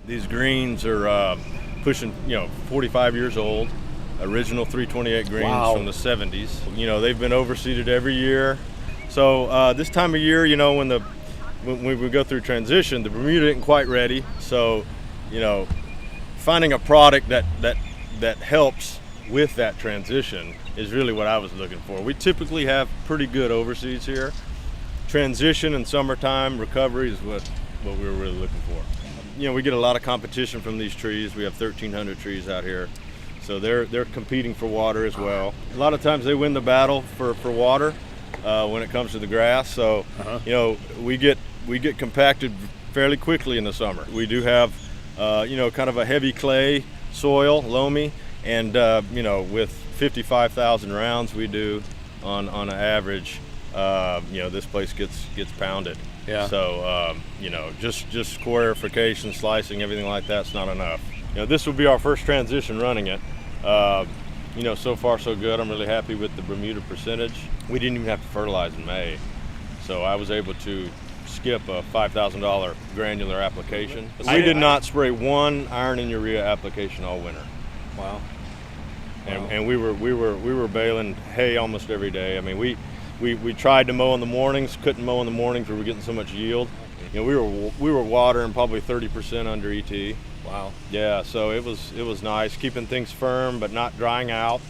These greens are pushing 45 years old. Original 328 greens from the 70s. They've been overseeded every year. So this time of year, when we go through transition, the Bermuda isn't quite ready. So, finding a product that helps with that transition is really what I was looking for. We typically have pretty good overseeds here. Transition and summertime recovery is what we were really looking for. We get a lot of competition from these trees. We have 1,300 trees out here. So they're competing for water as well. A lot of times they win the battle for water when it comes to the grass. So we get compacted fairly quickly in the summer. We do have kind of a heavy clay soil, loamy, and with 55,000 rounds we do on an average. This place gets pounded. Yeah. So just squarification, slicing, everything like that's not enough. This will be our first transition running it. So far so good. I'm really happy with the Bermuda percentage. We didn't even have to fertilize in May, so I was able to skip a $5,000 granular application. We did not spray one iron and urea application all winter. Wow. And we were baling hay almost every day. I mean, we tried to mow in the mornings, couldn't mow in the mornings. We were getting so much yield. We were watering probably 30% under ET. Wow. Yeah, so it was nice, keeping things firm but not drying out.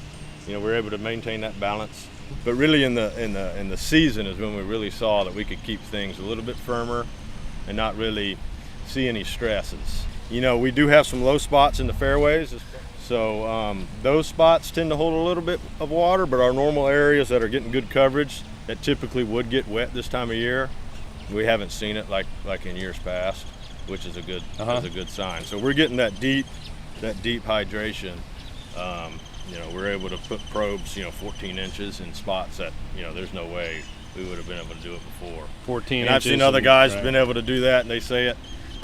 We were able to maintain that balance. But really in the season is when we really saw that we could keep things a little bit firmer and not really see any stresses. We do have some low spots in the fairways, so those spots tend to hold a little bit of water, but our normal areas that are getting good coverage that typically would get wet this time of year, we haven't seen it like in years past, which is a good sign. So we're getting that deep hydration. We're able to put probes 14 inches in spots that there's no way we would have been able to do it before. 14 and inches. I've seen other guys been able to do that, and they say it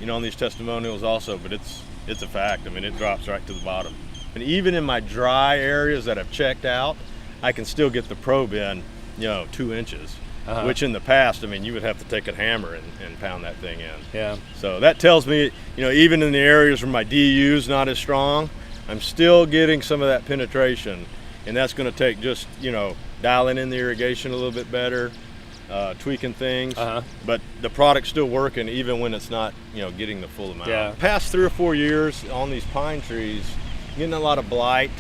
on these testimonials also, but it's a fact. I mean, it drops right to the bottom. And even in my dry areas that have checked out, I can still get the probe in 2 inches. Which in the past, you would have to take a hammer and pound that thing in. Yeah. So that tells me, even in the areas where my DU is not as strong, I'm still getting some of that penetration. And that's going to take just, dialing in the irrigation a little bit better, tweaking things. But the product's still working even when it's not, getting the full amount. Yeah. Past 3 or 4 years on these pine trees, getting a lot of blight.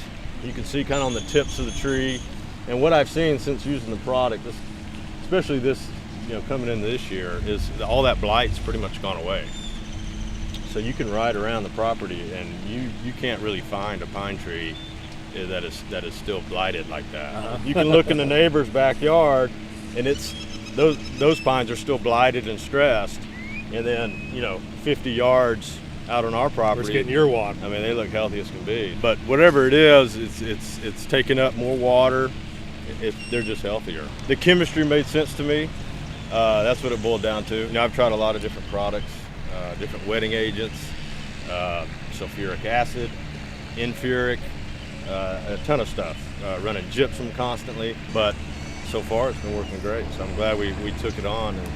You can see kind of on the tips of the tree. And what I've seen since using the product, especially this, coming into this year, is all that blight's pretty much gone away. So you can ride around the property and you can't really find a pine tree that is still blighted like that. You can look in the neighbor's backyard and those pines are still blighted and stressed, and then 50 yards out on our property, it's getting your water. They look healthy as can be. But whatever it is, it's taking up more water. They're just healthier. The chemistry made sense to me. That's what it boiled down to. I've tried a lot of different products, different wetting agents, sulfuric acid, infuric, a ton of stuff, running gypsum constantly. But so far it's been working great. So I'm glad we took it on. And